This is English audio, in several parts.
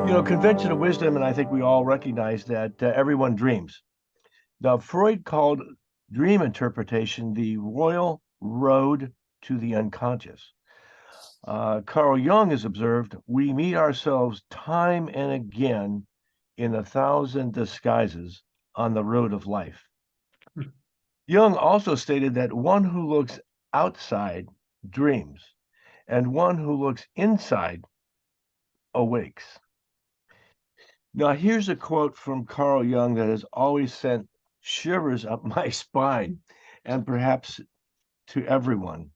Conventional wisdom, and I think we all recognize that everyone dreams. Now, Freud called dream interpretation the royal road to the unconscious. Carl Jung has observed, we meet ourselves time and again in 1,000 disguises on the road of life. Jung also stated that one who looks outside dreams, and one who looks inside awakes. Now, here's a quote from Carl Jung that has always sent shivers up my spine, and perhaps to everyone.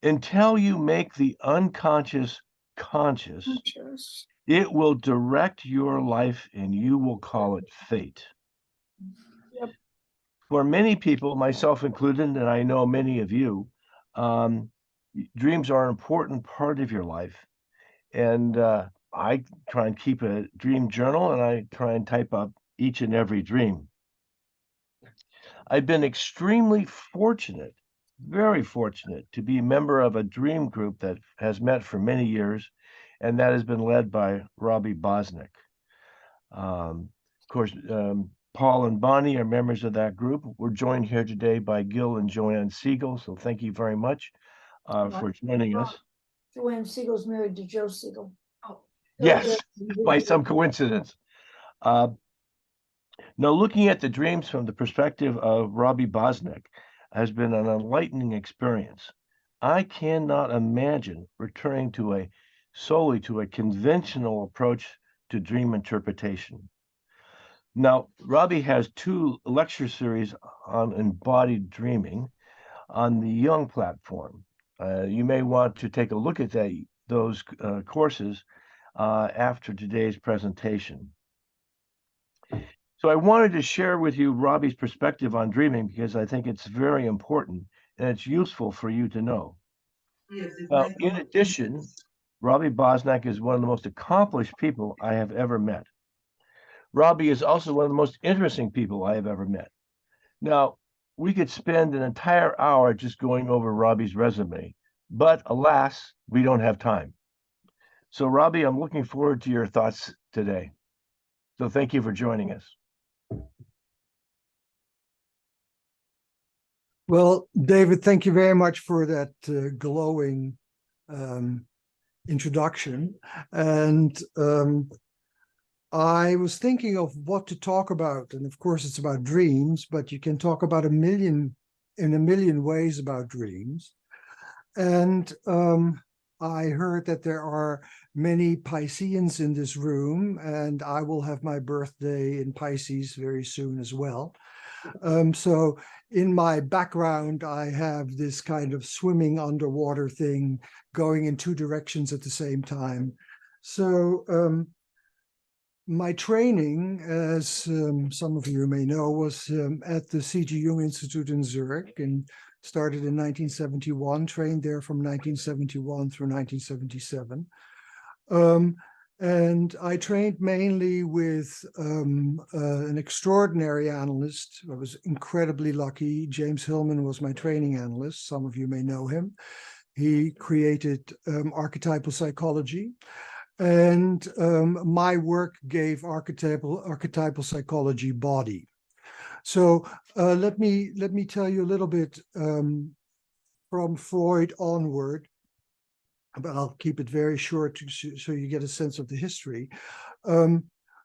Until you make the unconscious conscious, it will direct your life and you will call it fate. Yep. For many people, myself included, and I know many of you, dreams are an important part of your life. And I try and keep a dream journal, and I try and type up each and every dream. I've been extremely fortunate, very fortunate, to be a member of a dream group that has met for many years, and that has been led by Robbie Bosnak. Of course, Paul and Bonnie are members of that group. We're joined here today by Gil and Joanne Siegel, so thank you very much for joining us. Joanne Siegel's married to Joe Siegel. Oh, yes, by some coincidence. Now, looking at the dreams from the perspective of Robbie Bosnak has been an enlightening experience. I cannot imagine returning solely to a conventional approach to dream interpretation. Now, Robbie has 2 lecture series on embodied dreaming on the Jung platform. You may want to take a look at those courses after today's presentation. So I wanted to share with you Robbie's perspective on dreaming because I think it's very important and it's useful for you to know. In addition, Robbie Bosnak is one of the most accomplished people I have ever met. Robbie is also one of the most interesting people I have ever met. Now, we could spend an entire hour just going over Robbie's resume, but alas, we don't have time. So, Robbie, I'm looking forward to your thoughts today. So thank you for joining us. Well, David, thank you very much for that glowing introduction. And I was thinking of what to talk about. And of course, it's about dreams, but you can talk about in a million ways about dreams. And I heard that there are many Pisceans in this room, and I will have my birthday in Pisces very soon as well. So in my background, I have this kind of swimming underwater thing going in 2 directions at the same time. So my training, as some of you may know, was at the C.G. Jung Institute in Zurich and started in 1971, trained there from 1971 through 1977. And I trained mainly with an extraordinary analyst. I was incredibly lucky. James Hillman was my training analyst. Some of you may know him. He created archetypal psychology. And my work gave archetypal psychology body. So let me tell you a little bit from Freud onward, but I'll keep it very short so you get a sense of the history.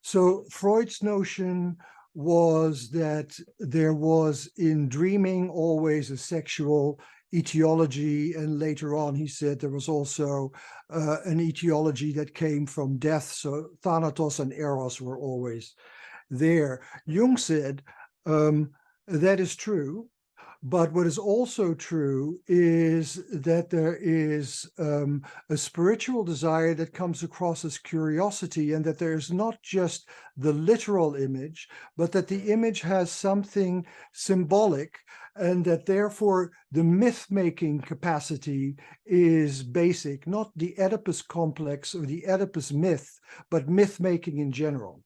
So Freud's notion was that there was in dreaming always a sexual etiology, and later on he said there was also an etiology that came from death, so thanatos and eros were always there. Jung said that is true, but what is also true is that there is a spiritual desire that comes across as curiosity, and that there's not just the literal image, but that the image has something symbolic, and that therefore the myth-making capacity is basic, not the Oedipus complex or the Oedipus myth, but myth-making in general.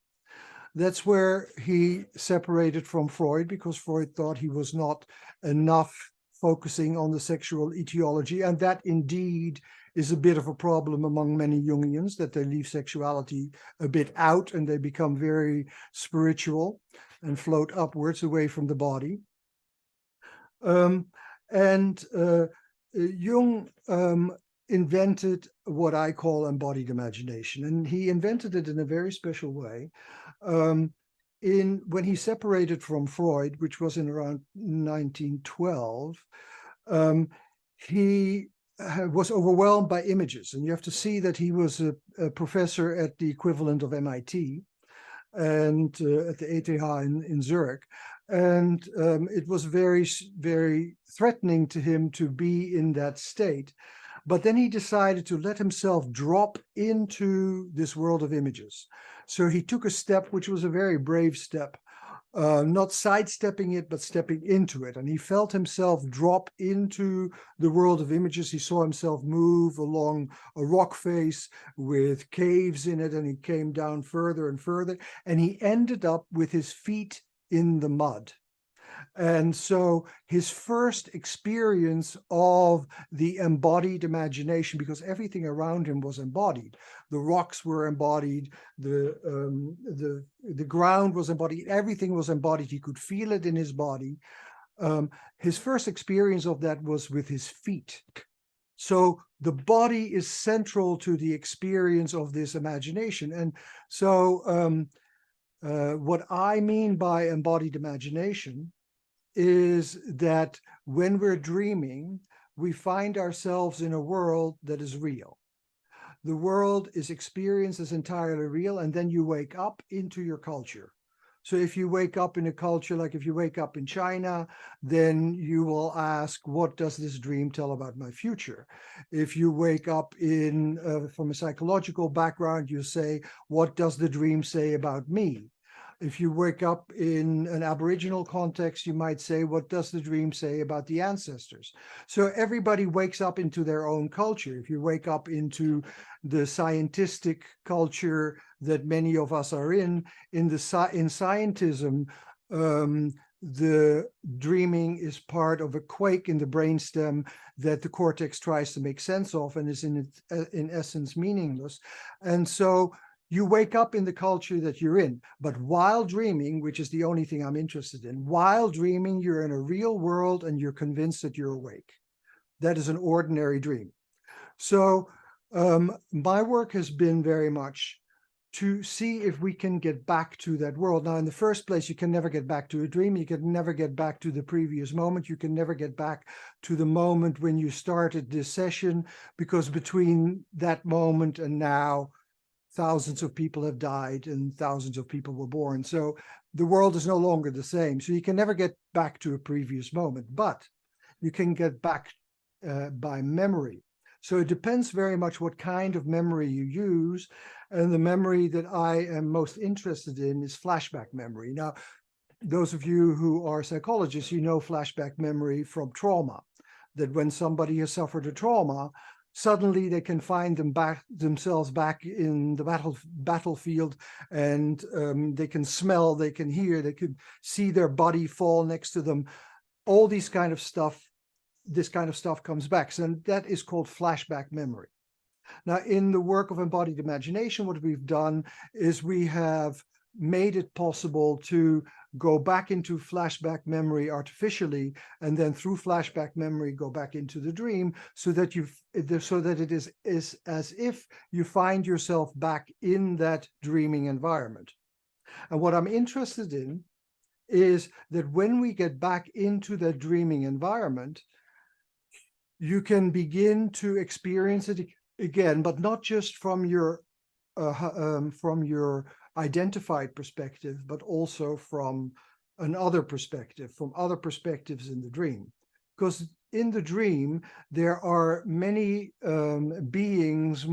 That's where he separated from Freud, because Freud thought he was not enough focusing on the sexual etiology, and that indeed is a bit of a problem among many Jungians, that they leave sexuality a bit out and they become very spiritual and float upwards away from the body. Jung invented what I call embodied imagination, and he invented it in a very special way. When he separated from Freud, which was in around 1912, he was overwhelmed by images, and you have to see that he was a professor at the equivalent of MIT and at the ETH in Zurich. And it was very, very threatening to him to be in that state. But then he decided to let himself drop into this world of images. So he took a step, which was a very brave step, not sidestepping it, but stepping into it. And he felt himself drop into the world of images. He saw himself move along a rock face with caves in it, and he came down further and further, and he ended up with his feet in the mud. And so his first experience of the embodied imagination, because everything around him was embodied. The rocks were embodied, the ground was embodied, everything was embodied. He could feel it in his body. His first experience of that was with his feet. So the body is central to the experience of this imagination. And so what I mean by embodied imagination is that when we're dreaming, we find ourselves in a world that is real. The world is experienced as entirely real, and then you wake up into your culture. So if you wake up in a culture, like if you wake up in China, then you will ask, what does this dream tell about my future? If you wake up from a psychological background, you say, what does the dream say about me? If you wake up in an Aboriginal context, you might say, what does the dream say about the ancestors? So everybody wakes up into their own culture. If you wake up into the scientific culture that many of us are in scientism, the dreaming is part of a quake in the brainstem that the cortex tries to make sense of and is in essence meaningless. And so you wake up in the culture that you're in, but while dreaming, which is the only thing I'm interested in, while dreaming, you're in a real world and you're convinced that you're awake. That is an ordinary dream. So my work has been very much to see if we can get back to that world. Now, in the first place, you can never get back to a dream. You can never get back to the previous moment. You can never get back to the moment when you started this session, because between that moment and now, thousands of people have died and thousands of people were born. So the world is no longer the same. So you can never get back to a previous moment, but you can get back by memory. So it depends very much what kind of memory you use. And the memory that I am most interested in is flashback memory. Now, those of you who are psychologists, you know flashback memory from trauma, that when somebody has suffered a trauma, suddenly they can find themselves back in the battlefield, and they can smell, they can hear, they can see their body fall next to them. All these kind of stuff, this kind of stuff comes back. So that is called flashback memory. Now, in the work of embodied imagination, what we've done is we have made it possible to go back into flashback memory artificially, and then through flashback memory go back into the dream, so that it is as if you find yourself back in that dreaming environment. And what I'm interested in is that when we get back into that dreaming environment, you can begin to experience it again, but not just from your identified perspective, but also from another perspective, from other perspectives in the dream. Because in the dream, there are many beings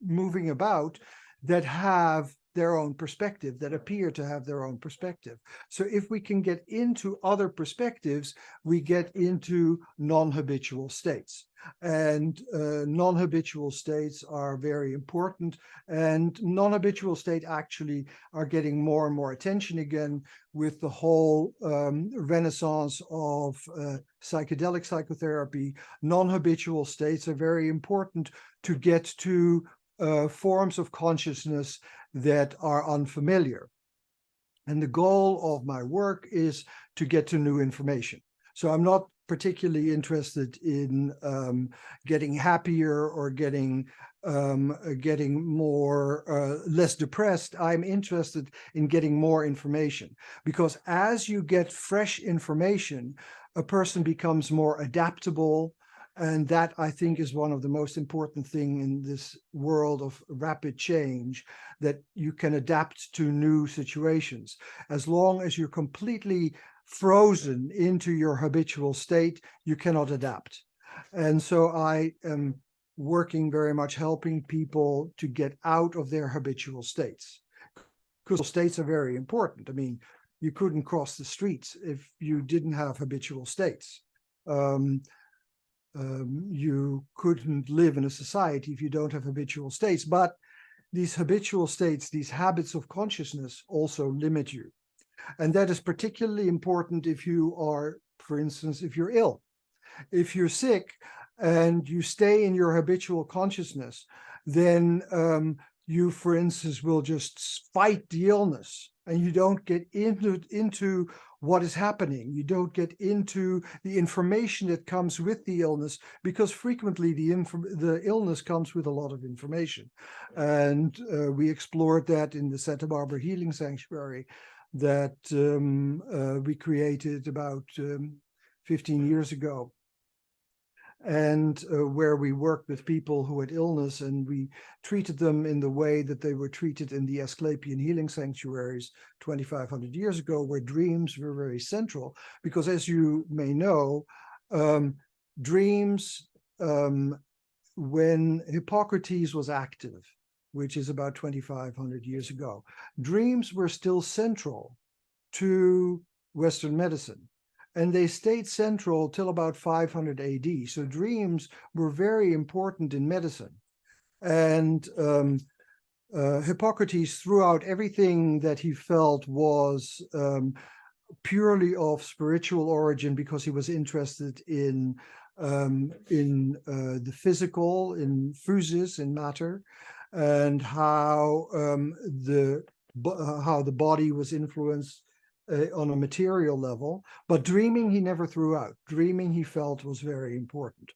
moving about that have their own perspective, that appear to have their own perspective. So if we can get into other perspectives, we get into non-habitual states. And non-habitual states are very important, and non-habitual state actually are getting more and more attention again with the whole renaissance of psychedelic psychotherapy. Non-habitual states are very important to get to forms of consciousness that are unfamiliar. And the goal of my work is to get to new information. So I'm not particularly interested in getting happier or getting more less depressed. I'm interested in getting more information, because as you get fresh information, a person becomes more adaptable. And that, I think, is one of the most important things in this world of rapid change, that you can adapt to new situations. As long as you're completely frozen into your habitual state, you cannot adapt. And so I am working very much helping people to get out of their habitual states, because states are very important. I mean, you couldn't cross the streets if you didn't have habitual states. You couldn't live in a society if you don't have habitual states. But these habitual states, these habits of consciousness, also limit you. And that is particularly important if you are, for instance, if you're ill. If you're sick and you stay in your habitual consciousness, then you, for instance, will just fight the illness, and you don't get into what is happening. You don't get into the information that comes with the illness, because frequently the illness comes with a lot of information. And we explored that in the Santa Barbara Healing Sanctuary that we created about 15 years ago. And where we worked with people who had illness, and we treated them in the way that they were treated in the Asclepian healing sanctuaries 2,500 years ago, where dreams were very central. Because as you may know, dreams, when Hippocrates was active, which is about 2,500 years ago, dreams were still central to Western medicine. And they stayed central till about 500 AD. So dreams were very important in medicine. And Hippocrates threw out everything that he felt was purely of spiritual origin, because he was interested in the physical, in physis, in matter, and how the body was influenced on a material level. But dreaming he never threw out. Dreaming he felt was very important.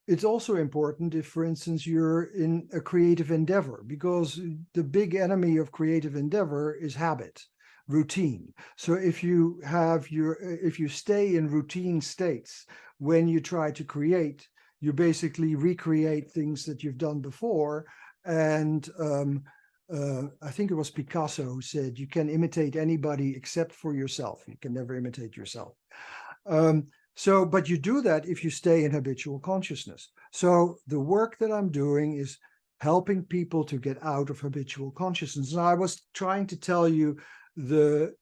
It's also important if, for instance, you're in a creative endeavor, because the big enemy of creative endeavor is habit, routine. So if you stay in routine states when you try to create, you basically recreate things that you've done before. And I think it was Picasso who said, you can imitate anybody except for yourself. You can never imitate yourself. But you do that if you stay in habitual consciousness. So the work that I'm doing is helping people to get out of habitual consciousness. And I was trying to tell you the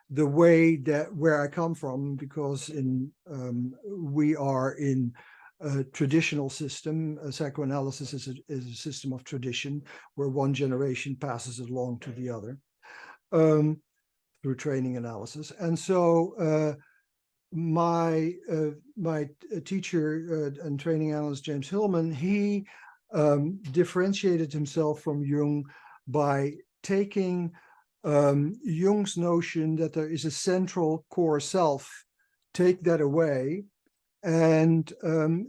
way that where I come from, because we are in a traditional system. Psychoanalysis is a system of tradition where one generation passes it along to the other through training analysis. And so my teacher and training analyst, James Hillman, he differentiated himself from Jung by taking Jung's notion that there is a central core self, take that away, and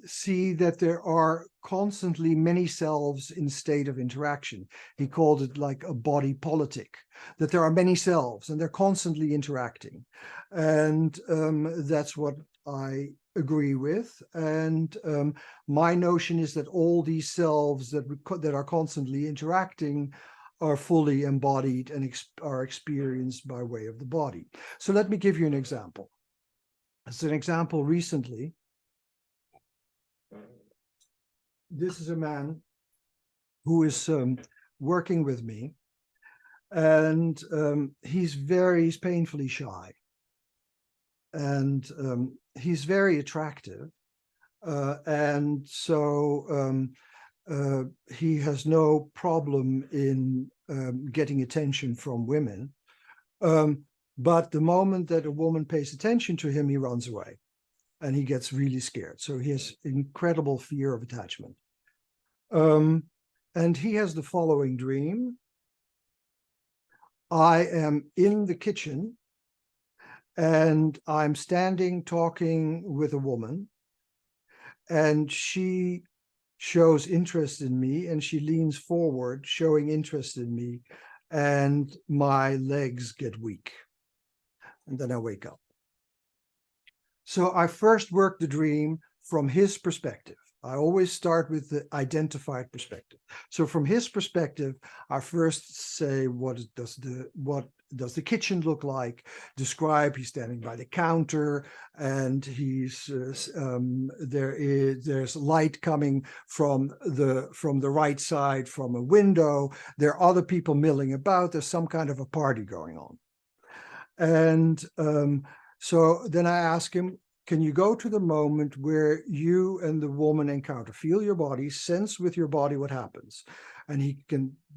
see that there are constantly many selves in state of interaction. He called it like a body politic, that there are many selves and they're constantly interacting. And that's what I agree with. And my notion is that all these selves that are constantly interacting are fully embodied and are experienced by way of the body. So let me give you an example. As an example, recently, this is a man who is working with me. And he's painfully shy. And he's very attractive. And so he has no problem in getting attention from women. But the moment that a woman pays attention to him, he runs away and he gets really scared. So he has incredible fear of attachment. And he has the following dream. I am in the kitchen and I'm standing talking with a woman, and she shows interest in me and she leans forward, showing interest in me, and my legs get weak. And then I wake up. So I first work the dream from his perspective. I always start with the identified perspective. So from his perspective, I first say, what does the kitchen look like? Describe, he's standing by the counter and there's light coming from the right side from a window. There are other people milling about. There's some kind of a party going on. And so then I ask him, can you go to the moment where you and the woman encounter? Feel your body, sense with your body what happens. And he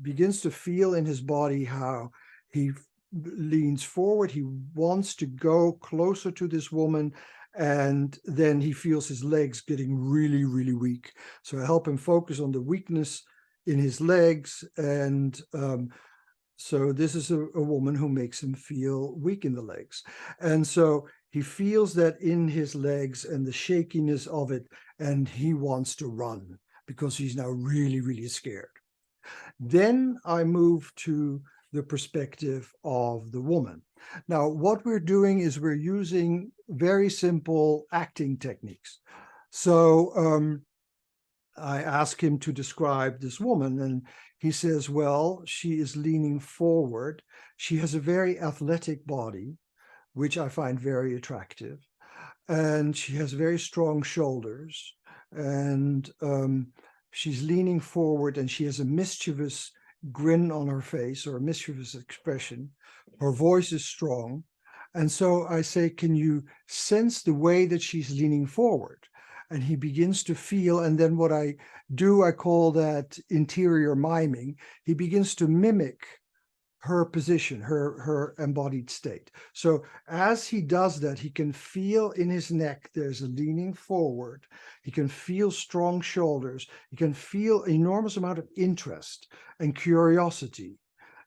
begins to feel in his body how he leans forward. He wants to go closer to this woman. And then he feels his legs getting really, really weak. So I help him focus on the weakness in his legs. And so this is a woman who makes him feel weak in the legs. And so he feels that in his legs and the shakiness of it, and he wants to run because he's now really, really scared. Then I move to the perspective of the woman. Now, what we're doing is we're using very simple acting techniques. So I ask him to describe this woman, and he says, well, she is leaning forward. She has a very athletic body, which I find very attractive. And she has very strong shoulders. And she's leaning forward and she has a mischievous grin on her face, or a mischievous expression. Her voice is strong. And so I say, can you sense the way that she's leaning forward? And he begins to feel, and then what I do, I call that interior miming. He begins to mimic her position, her embodied state. So as he does that, he can feel in his neck, there's a leaning forward. He can feel strong shoulders. He can feel enormous amount of interest and curiosity.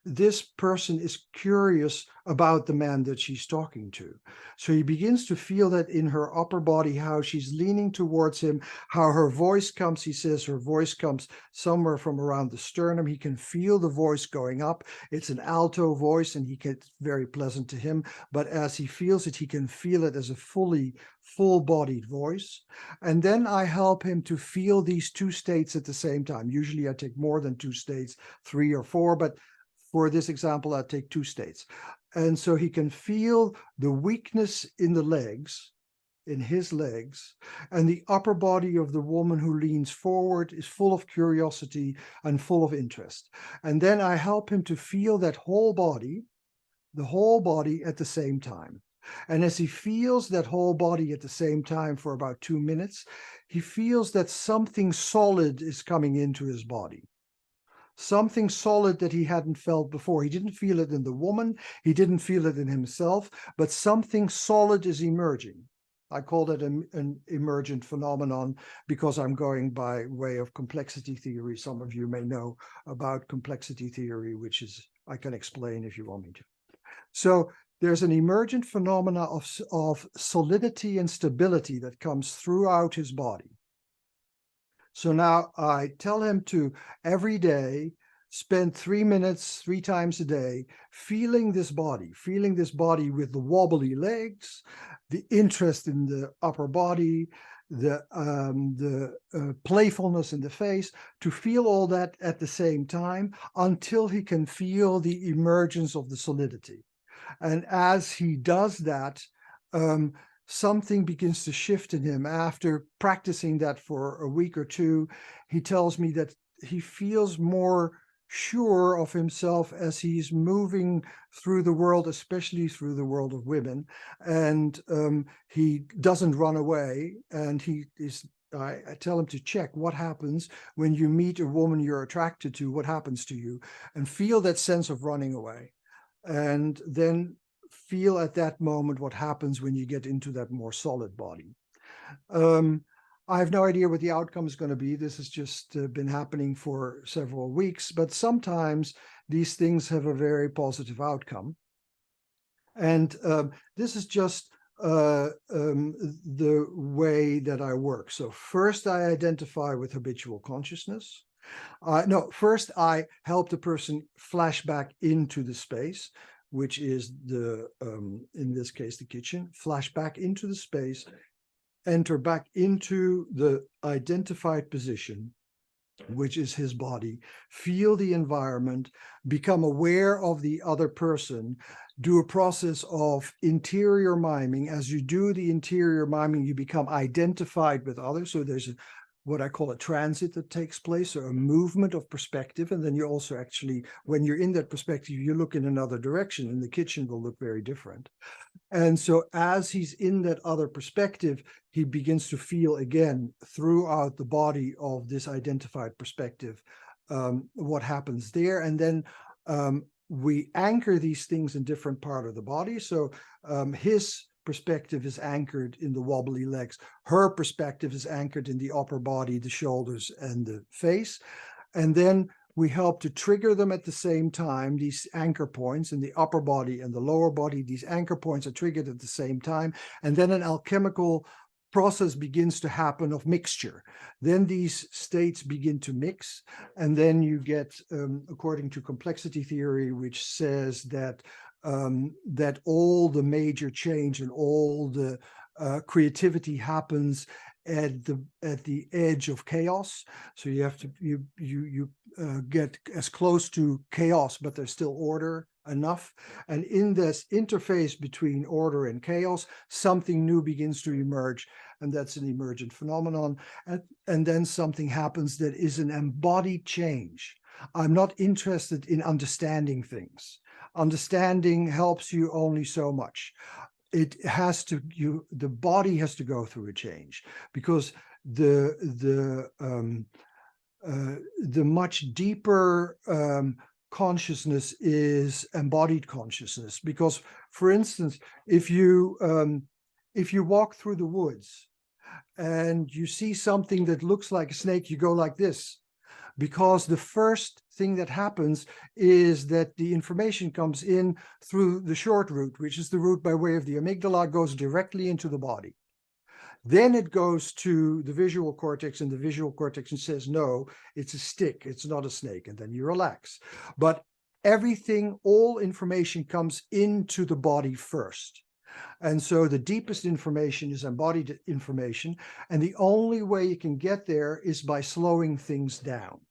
This person is curious about the man that she's talking to. So he begins to feel that in her upper body, how she's leaning towards him, how her voice comes. He says her voice comes somewhere from around the sternum. He can feel the voice going up. It's an alto voice and it's very pleasant to him. But as he feels it, he can feel it as a full-bodied voice. And then I help him to feel these two states at the same time. Usually I take more than two states, 3 or 4, but for this example, I take 2 states. And so he can feel the weakness in the legs, in his legs, and the upper body of the woman who leans forward is full of curiosity and full of interest. And then I help him to feel that whole body, the whole body at the same time. And as he feels that whole body at the same time for about 2 minutes, he feels that something solid is coming into his body. Something solid that he hadn't felt before. He didn't feel it in the woman. He didn't feel it in himself, but something solid is emerging. I call that an emergent phenomenon because I'm going by way of complexity theory. Some of you may know about complexity theory, which is, I can explain if you want me to. So there's an emergent phenomena of solidity and stability that comes throughout his body. So now I tell him to every day spend 3 minutes, 3 times a day, feeling this body with the wobbly legs, the interest in the upper body, the playfulness in the face, to feel all that at the same time until he can feel the emergence of the solidity. And as he does that, something begins to shift in him. After practicing that for a week or 2, he tells me that he feels more sure of himself as he's moving through the world, especially through the world of women. And he doesn't run away. And I tell him to check what happens when you meet a woman you're attracted to, what happens to you, and feel that sense of running away. And then feel at that moment what happens when you get into that more solid body. I have no idea what the outcome is going to be. This has just been happening for several weeks, but sometimes these things have a very positive outcome. And this is just the way that I work. So first I identify with habitual consciousness. First I help the person flash back into the space, which is in this case, the kitchen, flash back into the space, enter back into the identified position, which is his body, feel the environment, become aware of the other person, do a process of interior miming. As you do the interior miming, you become identified with others. So there's what I call a transit that takes place, or a movement of perspective. And then you also actually, when you're in that perspective, you look in another direction, and the kitchen will look very different. And so as he's in that other perspective, he begins to feel again throughout the body of this identified perspective, what happens there. And then we anchor these things in different part of the body. So his perspective is anchored in the wobbly legs. Her perspective is anchored in the upper body, the shoulders, and the face. And then we help to trigger them at the same time. These anchor points in the upper body and the lower body, these anchor points are triggered at the same time. And then an alchemical process begins to happen of mixture. Then these states begin to mix. And then you get, according to complexity theory, which says that that all the major change and all the creativity happens at the edge of chaos. So you have to you get as close to chaos, but there's still order enough. And in this interface between order and chaos, something new begins to emerge, and that's an emergent phenomenon. And then something happens that is an embodied change. I'm not interested in understanding things. Understanding helps you only so much. It has to, the body has to go through a change, because the much deeper consciousness is embodied consciousness. Because, for instance, if you walk through the woods and you see something that looks like a snake, you go like this. Because the first thing that happens is that the information comes in through the short route, which is the route by way of the amygdala, goes directly into the body. Then it goes to the visual cortex, and the visual cortex says, no, it's a stick, it's not a snake, and then you relax. But everything, all information comes into the body first. And so the deepest information is embodied information. And the only way you can get there is by slowing things down.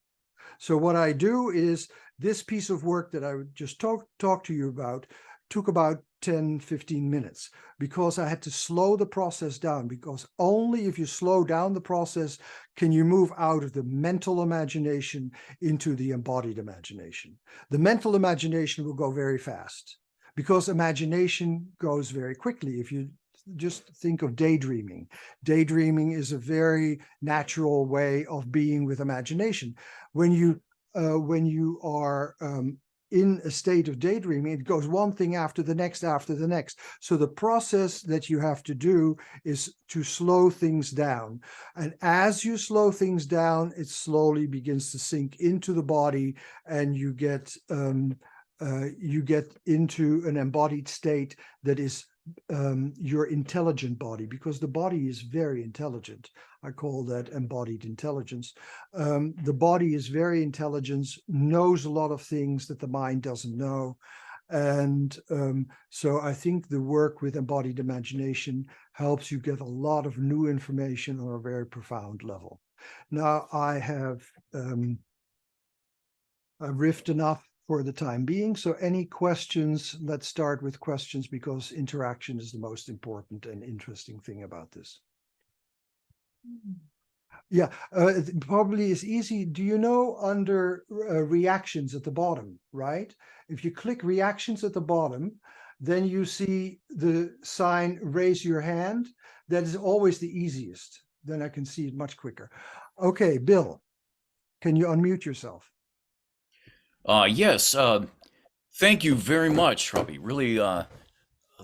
So what I do is, this piece of work that I just talked to you about took about 10, 15 minutes, because I had to slow the process down, because only if you slow down the process can you move out of the mental imagination into the embodied imagination. The mental imagination will go very fast, because imagination goes very quickly. If you just think of daydreaming. Daydreaming is a very natural way of being with imagination. When you are in a state of daydreaming, it goes one thing after the next, after the next. So the process that you have to do is to slow things down. And as you slow things down, it slowly begins to sink into the body, and you get into an embodied state that is your intelligent body, because the body is very intelligent. I call that embodied intelligence. The body is very intelligent, knows a lot of things that the mind doesn't know. And so I think the work with embodied imagination helps you get a lot of new information on a very profound level. Now, I've riffed enough for the time being. So any questions? Let's start with questions, because interaction is the most important and interesting thing about this. Yeah, it probably is easy. Do you know under reactions at the bottom, right? If you click reactions at the bottom, then you see the sign raise your hand. That is always the easiest. Then I can see it much quicker. Okay, Bill, can you unmute yourself? Yes. Thank you very much, Robbie. Really,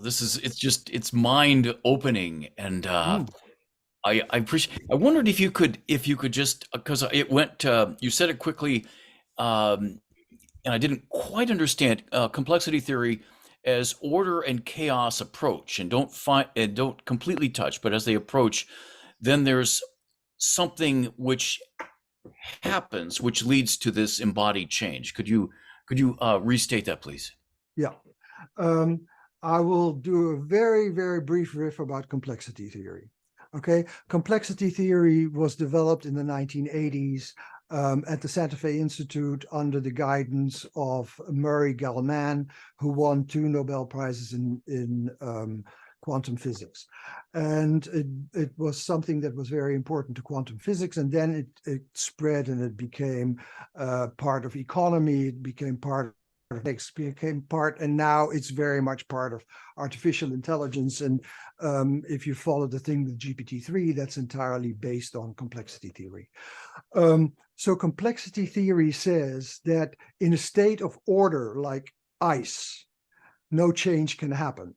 it's mind opening, and I appreciate. I wondered if you could just, because it went, you said it quickly, um, and I didn't quite understand complexity theory as order and chaos approach, and don't completely touch, but as they approach, then there's something which happens, which leads to this embodied change. Could you restate that, please? Yeah. I will do a very, very brief riff about complexity theory. Okay, complexity theory was developed in the 1980s at the Santa Fe Institute under the guidance of Murray Gell-Mann, who won 2 Nobel Prizes in quantum physics. And it was something that was very important to quantum physics. And then it spread and it became part of economy. It became part and now it's very much part of artificial intelligence. And if you follow the thing with GPT-3, that's entirely based on complexity theory. So complexity theory says that in a state of order like ice, no change can happen.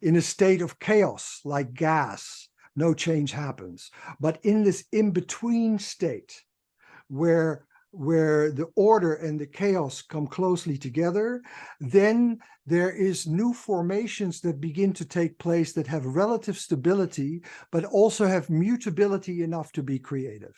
In a state of chaos like gas, no change happens. But in this in-between state where the order and the chaos come closely together, then there is new formations that begin to take place that have relative stability, but also have mutability enough to be creative.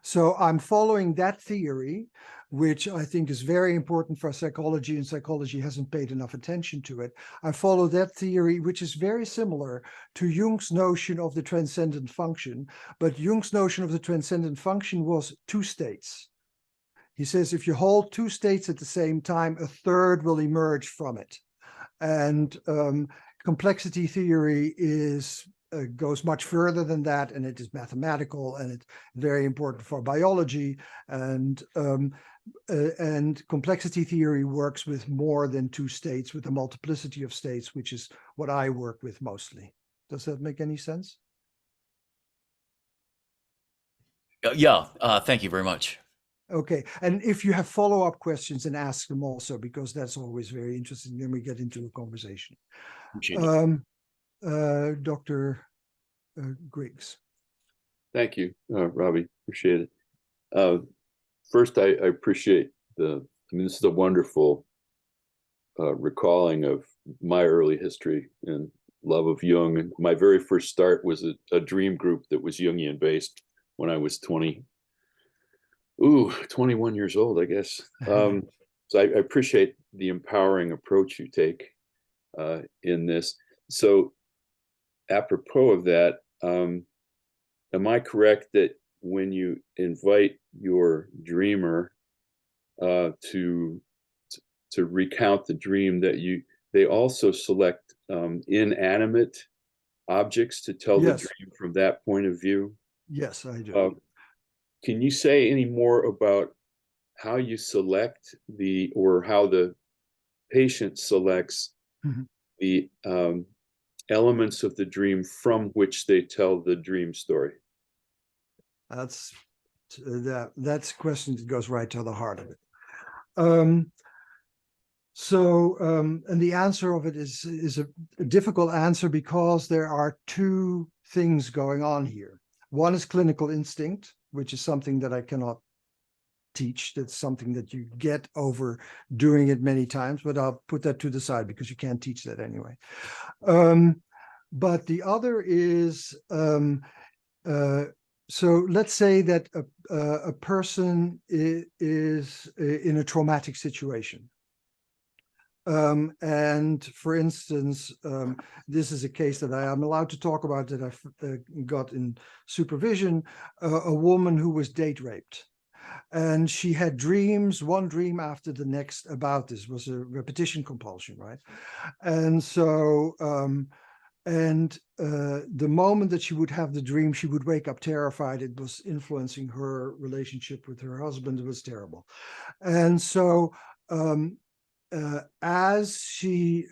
So I'm following that theory, which I think is very important for psychology, and psychology hasn't paid enough attention to it. I follow that theory, which is very similar to Jung's notion of the transcendent function. But Jung's notion of the transcendent function was 2 states. He says if you hold 2 states at the same time, a third will emerge from it. And complexity theory goes much further than that, and it is mathematical, and it's very important for biology. And complexity theory works with more than 2 states, with a multiplicity of states, which is what I work with mostly. Does that make any sense? Yeah. Thank you very much. Okay, and if you have follow-up questions, then ask them also, because that's always very interesting. Then we get into a conversation. Appreciate it. Dr. Griggs. Thank you, Robbie. Appreciate it. First, I appreciate this is a wonderful recalling of my early history and love of Jung. And my very first start was a dream group that was Jungian based when I was 21 years old, I guess. So I appreciate the empowering approach you take in this. So apropos of that, am I correct that when you invite your dreamer to recount the dream, that they also select inanimate objects to tell Yes. the dream from that point of view? Yes, I do. Can you say any more about how you select or how the patient selects the elements of the dream from which they tell the dream story? That's a question that goes right to the heart of it. And the answer of it is a difficult answer, because there are 2 things going on here. One is clinical instinct, which is something that I cannot teach. That's something that you get over doing it many times, but I'll put that to the side because you can't teach that anyway. But the other is, so let's say that a person is in a traumatic situation. And for instance, this is a case that I am allowed to talk about, that I got in supervision, a woman who was date raped. And she had dreams, one dream after the next about this. Was a repetition compulsion, right? And so, And the moment that she would have the dream, she would wake up terrified. It was influencing her relationship with her husband. It was terrible. And so as she,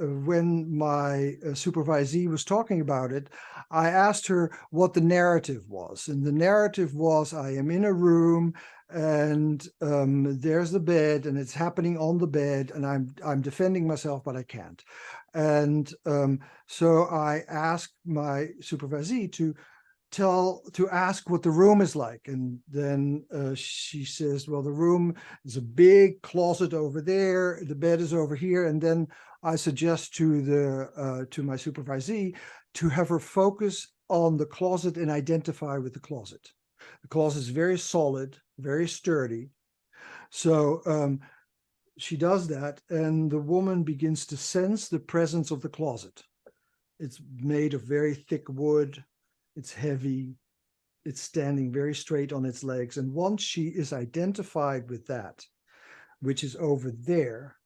when my supervisee was talking about it, I asked her what the narrative was. And the narrative was, I am in a room and there's the bed and it's happening on the bed and I'm defending myself, but I can't. And so I asked my supervisee to ask what the room is like. And then she says, well, the room is a big closet over there, the bed is over here. And then I suggest to my supervisee to have her focus on the closet and identify with the closet. The closet is very solid, very sturdy. So she does that, and the woman begins to sense the presence of the closet. It's made of very thick wood. It's heavy. It's standing very straight on its legs. And once she is identified with that, which is over there,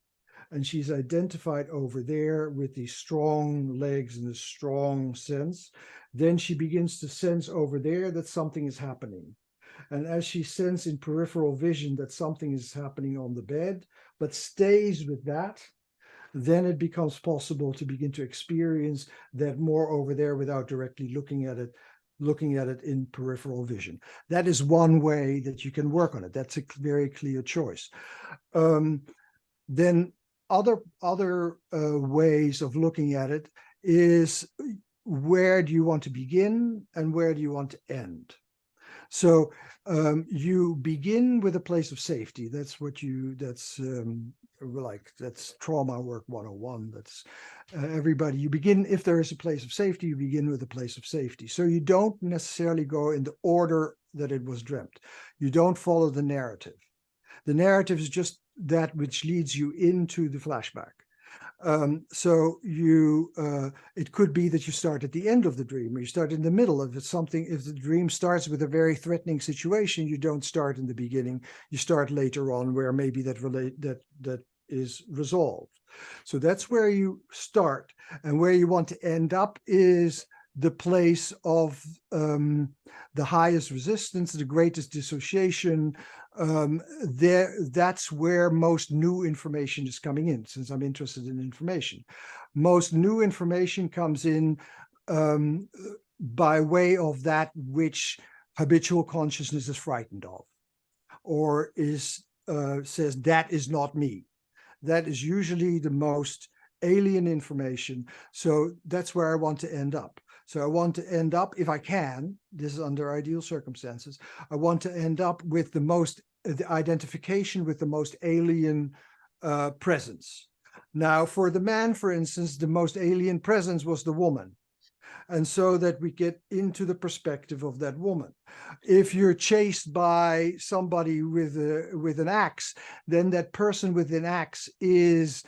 and she's identified over there with these strong legs and the strong sense, then she begins to sense over there that something is happening. And as she senses in peripheral vision that something is happening on the bed, but stays with that, then it becomes possible to begin to experience that more over there without directly looking at it in peripheral vision. That is one way that you can work on it. That's a very clear choice. Then other ways of looking at it is, where do you want to begin and where do you want to end? So you begin with a place of safety. That's trauma work 101. That's everybody. You begin, if there is a place of safety, you begin with a place of safety. So you don't necessarily go in the order that it was dreamt. You don't follow the narrative. The narrative is just that which leads you into the flashback. So it could be that you start at the end of the dream, or you start in the middle of it. If the dream starts with a very threatening situation, you don't start in the beginning. You start later on, where maybe that is resolved. So that's where you start, and where you want to end up is the place of the highest resistance, the greatest dissociation. That's where most new information is coming in, since I'm interested in information. Most new information comes in by way of that which habitual consciousness is frightened of, or says, that is not me. That is usually the most alien information. So that's where I want to end up. So I want to end up, if I can, this is under ideal circumstances, I want to end up with the identification with the most alien presence. Now, for the man, for instance, the most alien presence was the woman. And so that we get into the perspective of that woman. If you're chased by somebody with an axe, then that person with an axe is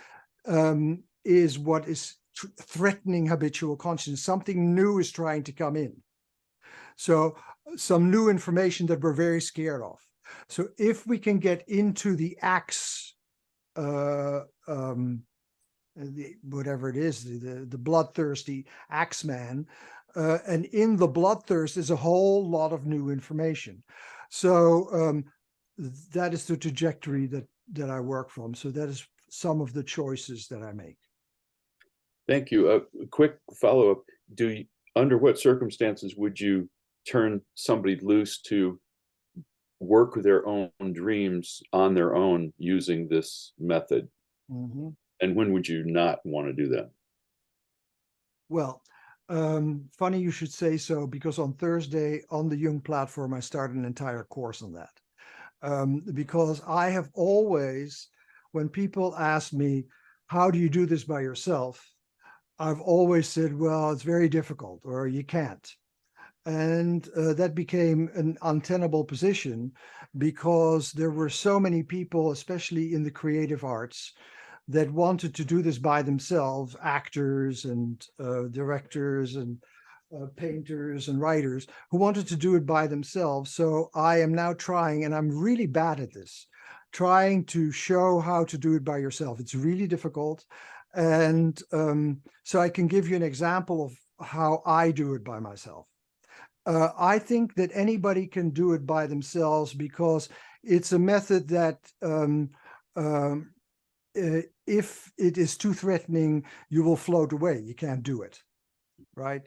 what is threatening habitual consciousness. Something new is trying to come in. So some new information that we're very scared of. So if we can get into the axe, whatever it is, the bloodthirsty axeman, and in the bloodthirst is a whole lot of new information. So that is the trajectory that I work from. So that is some of the choices that I make. Thank you. A quick follow-up. Under what circumstances would you turn somebody loose to work with their own dreams on their own using this method? Mm-hmm. And when would you not want to do that? Well, funny you should say so, because on Thursday on the Jung platform, I started an entire course on that. Because I have always, when people ask me, how do you do this by yourself? I've always said, well, it's very difficult, or you can't. And that became an untenable position, because there were so many people, especially in the creative arts, that wanted to do this by themselves, actors and directors and painters and writers, who wanted to do it by themselves. So I am now trying, and I'm really bad at this, trying to show how to do it by yourself. It's really difficult. And so I can give you an example of how I do it by myself. I think that anybody can do it by themselves because it's a method that if it is too threatening, you will float away. You can't do it, right?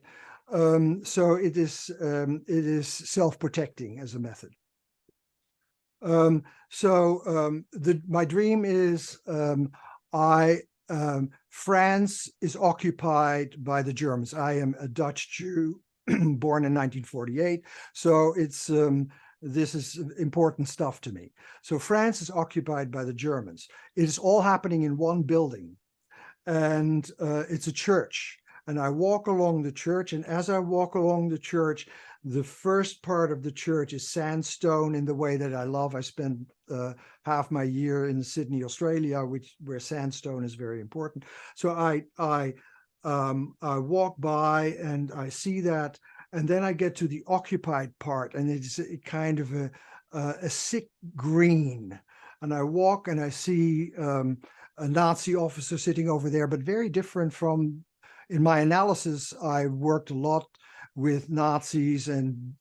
So it is self-protecting as a method. My dream is France is occupied by the Germans. I am a Dutch Jew born in 1948, so it's this is important stuff to me. So France is occupied by the Germans. It is all happening in one building, and it's a church. And I walk along the church, and as I walk along the church, the first part of the church is sandstone in the way that I love. I spent half my year in Sydney, Australia, where sandstone is very important. So I walk by and I see that, and then I get to the occupied part, and it's a kind of a sick green. And I walk and I see a Nazi officer sitting over there, but very different from. In my analysis, I worked a lot with Nazis and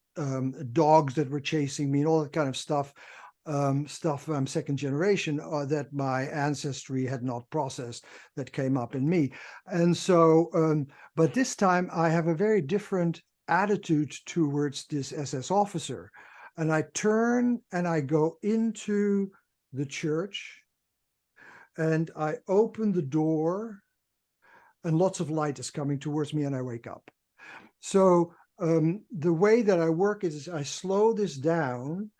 dogs that were chasing me and all that kind of stuff. I'm second generation that my ancestry had not processed that came up in me. And so, but this time I have a very different attitude towards this SS officer. And I turn and I go into the church and I open the door, and lots of light is coming towards me, and I wake up. So the way that I work is I slow this down,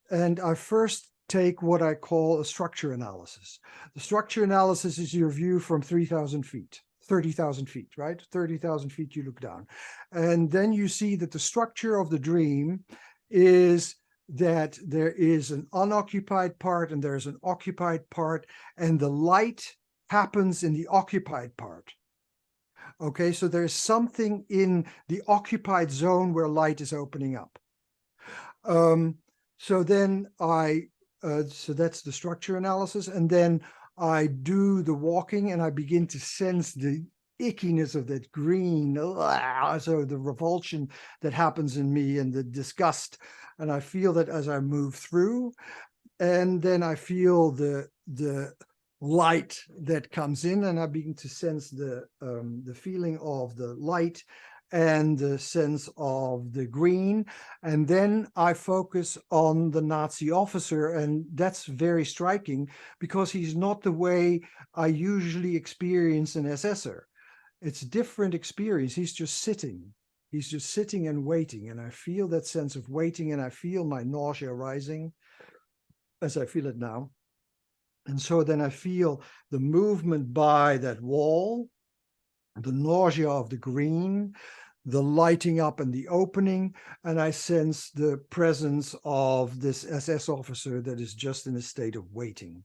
and I first take what I call a structure analysis. The structure analysis is your view from 3,000 feet, 30,000 feet, right? 30,000 feet you look down. And then you see that the structure of the dream is that there is an unoccupied part and there's an occupied part, and the light happens in the occupied part. Okay, so there's something in the occupied zone where light is opening up. So then so that's the structure analysis. And then I do the walking and I begin to sense the ickiness of that green, so the revulsion that happens in me and the disgust. And I feel that as I move through, and then I feel the light that comes in, and I begin to sense the feeling of the light and the sense of the green. And then I focus on the Nazi officer, and that's very striking because he's not the way I usually experience an SSer. It's a different experience. He's just sitting and waiting, and I feel that sense of waiting, and I feel my nausea rising as I feel it now. And so then I feel the movement by that wall, the nausea of the green, the lighting up and the opening, and I sense the presence of this SS officer that is just in a state of waiting.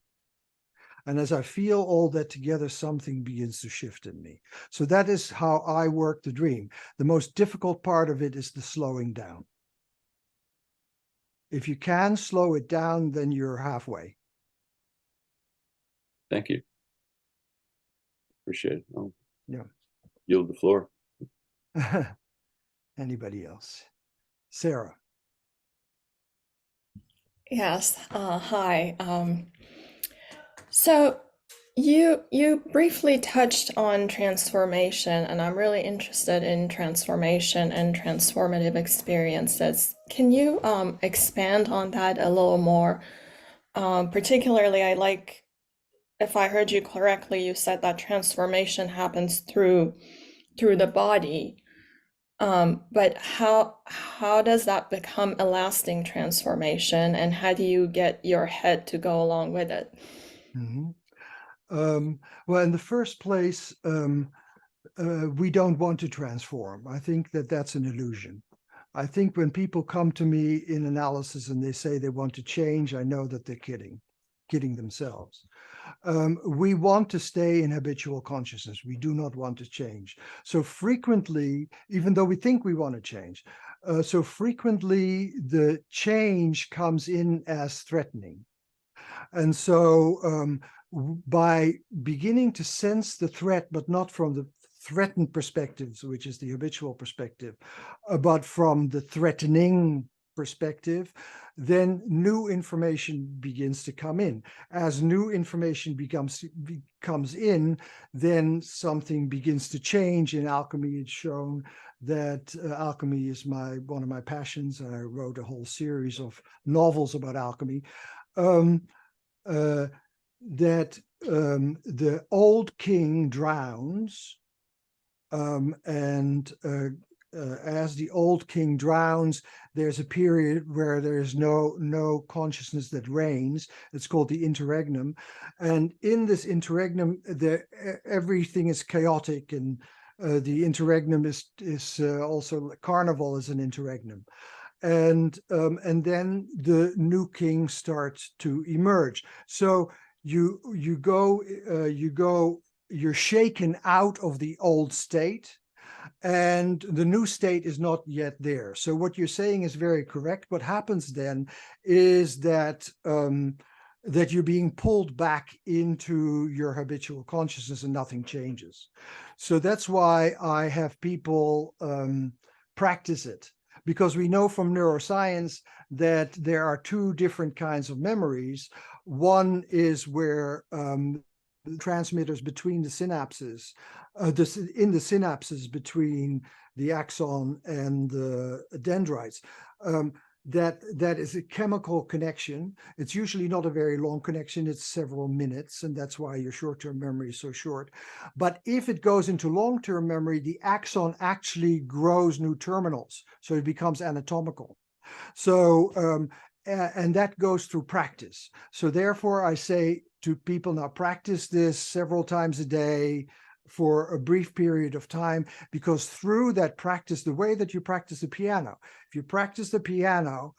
And as I feel all that together, something begins to shift in me. So that is how I work the dream. The most difficult part of it is the slowing down. If you can slow it down, then you're halfway. Thank you. Appreciate it. I'll Yeah. yield the floor. Anybody else? Sarah. Yes. Hi. So you briefly touched on transformation, and I'm really interested in transformation and transformative experiences. Can you expand on that a little more? Particularly, I like, if I heard you correctly, you said that transformation happens through the body. But how does that become a lasting transformation, and how do you get your head to go along with it? Mm-hmm. Well, in the first place, we don't want to transform. I think that that's an illusion. I think when people come to me in analysis and they say they want to change, I know that they're kidding themselves. We want to stay in habitual consciousness. We do not want to change. So frequently, even though we think we want to change, so frequently the change comes in as threatening. And so by beginning to sense the threat, but not from the threatened perspectives, which is the habitual perspective, but from the threatening perspective, then new information begins to come in. As new information comes in, then something begins to change. In alchemy, it's shown that alchemy is one of my passions. I wrote a whole series of novels about alchemy. That the old king drowns, as the old king drowns, there's a period where there's no consciousness that reigns. It's called the interregnum, and in this interregnum, everything is chaotic, and the interregnum is also carnival is an interregnum, and then the new king starts to emerge. So you're shaken out of the old state, and the new state is not yet there. So what you're saying is very correct. What happens then is that that you're being pulled back into your habitual consciousness and nothing changes. So that's why I have people practice it, because we know from neuroscience that there are two different kinds of memories. One is where transmitters between the synapses, in the synapses between the axon and the dendrites, that is a chemical connection. It's usually not a very long connection, it's several minutes, and that's why your short-term memory is so short. But if it goes into long-term memory, the axon actually grows new terminals, so it becomes anatomical. So and that goes through practice. So therefore I say to people, now practice this several times a day for a brief period of time, because through that practice, the way that you practice the piano, if you practice the piano,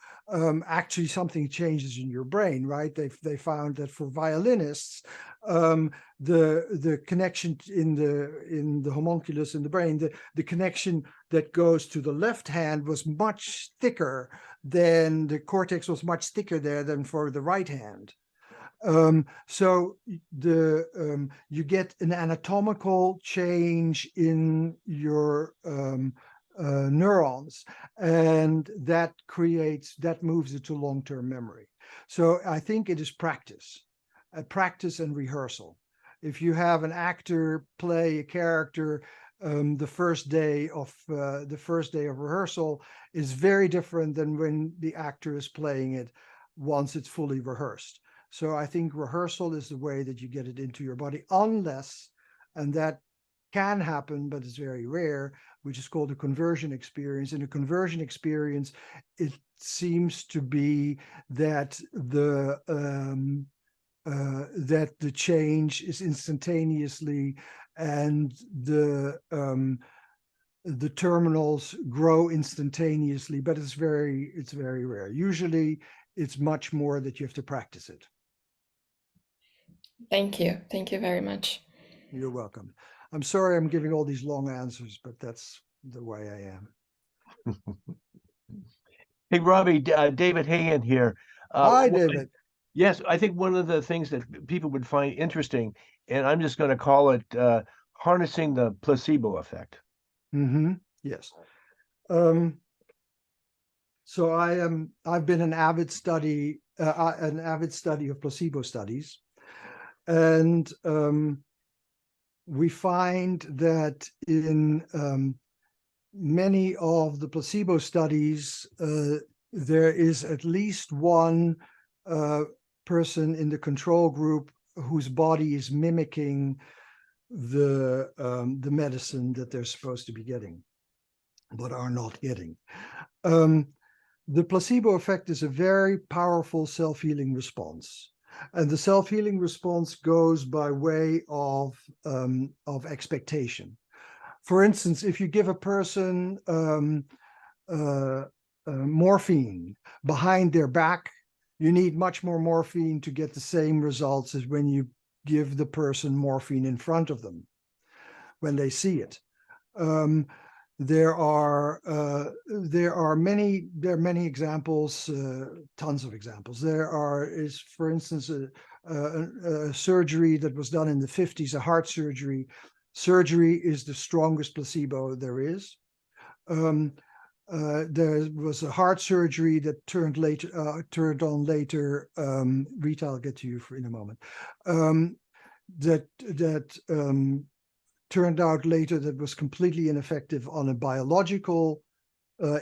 actually something changes in your brain, right? They found that for violinists, the connection in the homunculus in the brain, the connection that goes to the left hand was much thicker than the cortex was much thicker there than for the right hand. So you get an anatomical change in your neurons, and that moves it to long-term memory. So I think it is practice and rehearsal. If you have an actor play a character, the first day of rehearsal is very different than when the actor is playing it once it's fully rehearsed. So I think rehearsal is the way that you get it into your body, unless, and that can happen, but it's very rare, which is called a conversion experience. In a conversion experience, it seems to be that the change is instantaneously, and the terminals grow instantaneously, but it's very rare. Usually it's much more that you have to practice it. Thank you very much. You're welcome. I'm sorry I'm giving all these long answers, but that's the way I am. Hey, Robbie, David Hagan here. Hi, David. Yes, I think one of the things that people would find interesting, and I'm just going to call it harnessing the placebo effect. Mm-hmm. Yes. So I've been an avid study of placebo studies, and we find that in many of the placebo studies, there is at least one person in the control group whose body is mimicking the medicine that they're supposed to be getting, but are not getting. The placebo effect is a very powerful self-healing response. And the self-healing response goes by way of expectation. For instance, if you give a person morphine behind their back, you need much more morphine to get the same results as when you give the person morphine in front of them, when they see it. there are many examples, tons of examples. Is, for instance, a surgery that was done in the 50s, a heart surgery. Surgery is the strongest placebo there is. There was a heart surgery that turned on later. Rita, I'll get to you in a moment. Turned out later that was completely ineffective on a biological,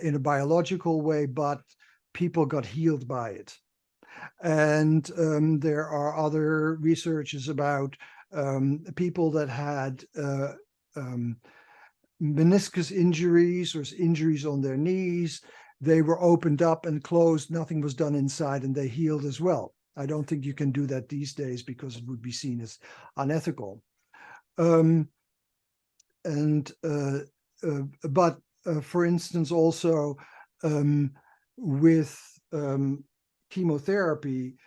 in a biological way, but people got healed by it. And there are other researches about people that had meniscus injuries or injuries on their knees. They were opened up and closed. Nothing was done inside, and they healed as well. I don't think you can do that these days because it would be seen as unethical. But for instance, also with chemotherapy,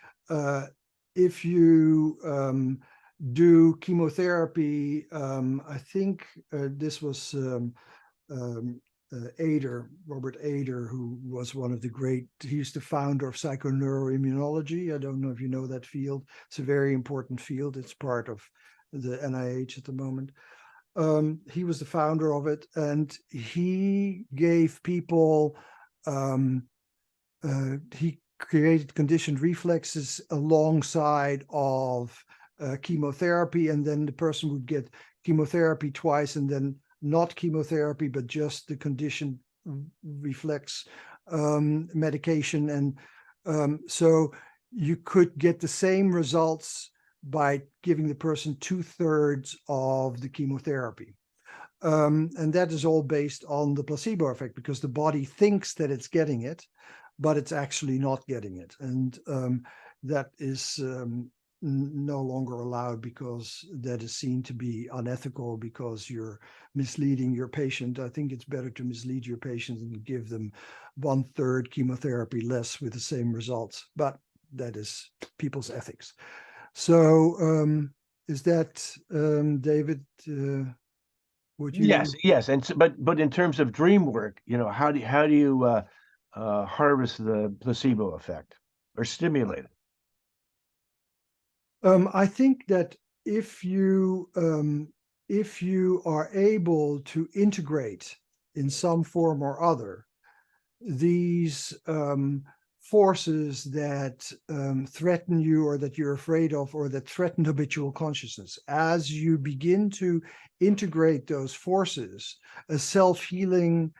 if you do chemotherapy, I think this was Robert Ader, who was one of the great, he's the founder of psychoneuroimmunology. I don't know if you know that field. It's a very important field. It's part of the NIH at the moment. He was the founder of it, and he gave people, he created conditioned reflexes alongside of chemotherapy, and then the person would get chemotherapy twice, and then not chemotherapy, but just the conditioned reflex medication. And so you could get the same results by giving the person 2/3 of the chemotherapy. And that is all based on the placebo effect, because the body thinks that it's getting it, but it's actually not getting it. And that is no longer allowed, because that is seen to be unethical, because you're misleading your patient. I think it's better to mislead your patient and give them 1/3 chemotherapy less with the same results. But that is people's ethics. So is that, David, would you? Yes. And so, but in terms of dream work, how do you harvest the placebo effect or stimulate it? I think that if you are able to integrate in some form or other these forces that threaten you, or that you're afraid of, or that threaten habitual consciousness, as you begin to integrate those forces, a self-healing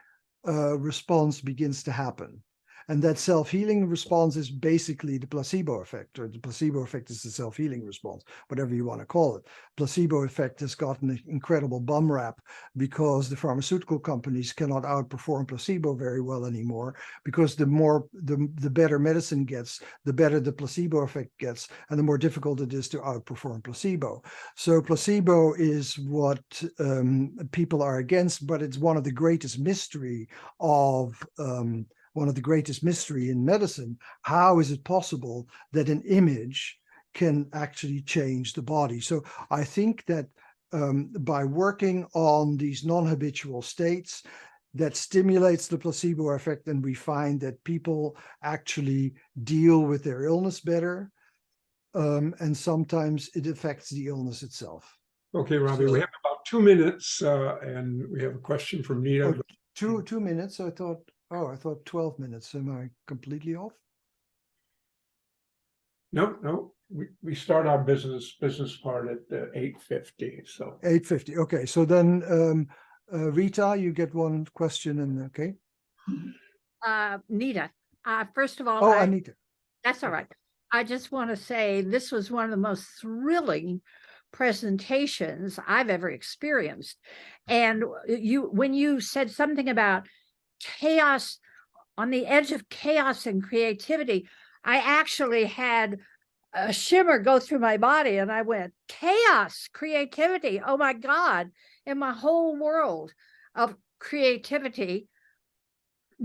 response begins to happen. And that self-healing response is basically the placebo effect, or the placebo effect is the self-healing response, whatever you want to call it. Placebo effect has gotten an incredible bum rap because the pharmaceutical companies cannot outperform placebo very well anymore, because the better medicine gets, the better the placebo effect gets, and the more difficult it is to outperform placebo. So placebo is what people are against, but it's one of the greatest mystery in medicine. How is it possible that an image can actually change the body? So I think that by working on these non-habitual states, that stimulates the placebo effect, and we find that people actually deal with their illness better, and sometimes it affects the illness itself. Okay, Robbie, So, we have about 2 minutes, and we have a question from Nita. Oh, 2 minutes. I thought 12 minutes. Am I completely off? No, we start our business part at 8:50. So 8:50. Okay, so then Rita, you get one question, and okay. Nita, first of all, Oh, Anita. that's all right. I just want to say this was one of the most thrilling presentations I've ever experienced. And when you said something about chaos, on the edge of chaos and creativity, I actually had a shimmer go through my body, and I went, chaos, creativity, oh my God. In my whole world of creativity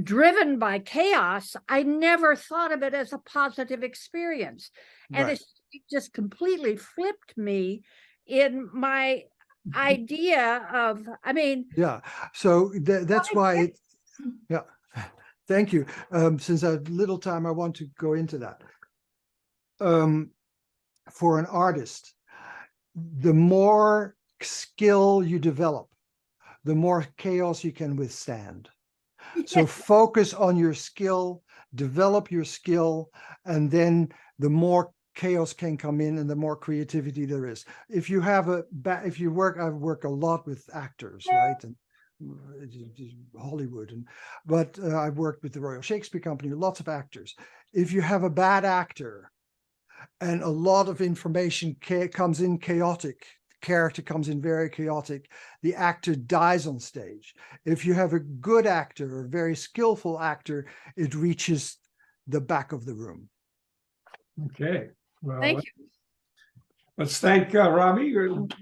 driven by chaos, I never thought of it as a positive experience. And Right. it just completely flipped me in my idea of, I mean, Yeah, so that's why yeah, thank you. Since I have little time, I want to go into that. For an artist, the more skill you develop, the more chaos you can withstand. So focus on your skill, develop your skill, and then the more chaos can come in and the more creativity there is. If you have if you work, I've worked a lot with actors, right? And Hollywood, but I've worked with the Royal Shakespeare Company, lots of actors. If you have a bad actor and a lot of information comes in chaotic, character comes in very chaotic, the actor dies on stage. If you have a good actor, a very skillful actor, it reaches the back of the room. Okay, well, thank you. let's thank Robbie.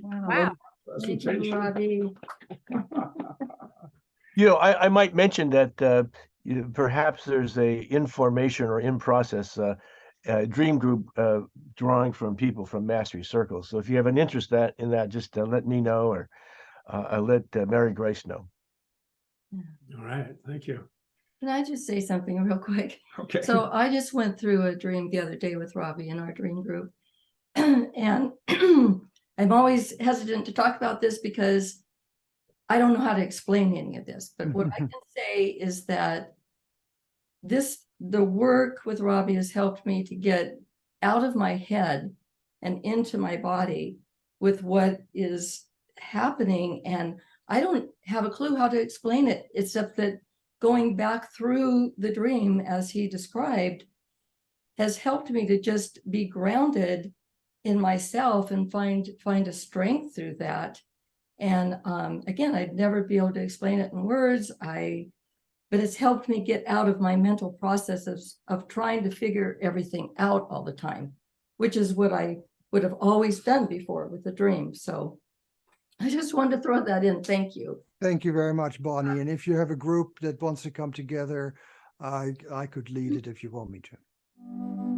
Wow. Thank you, Robbie. You know, I might mention that perhaps there's a in-formation or in-process dream group drawing from people from mastery circles. So if you have an interest in that, just let me know, or I'll let Mary Grace know. All right, thank you. Can I just say something real quick? Okay. So I just went through a dream the other day with Robbie in our dream group. And I'm always hesitant to talk about this because I don't know how to explain any of this. But what I can say is that the work with Robbie has helped me to get out of my head and into my body with what is happening. And I don't have a clue how to explain it, except that going back through the dream, as he described, has helped me to just be grounded in myself and find a strength through that. And again, I'd never be able to explain it in words. But it's helped me get out of my mental process of trying to figure everything out all the time, which is what I would have always done before with the dream. So I just wanted to throw that in. Thank you. Thank you very much, Bonnie. And if you have a group that wants to come together, I could lead it if you want me to.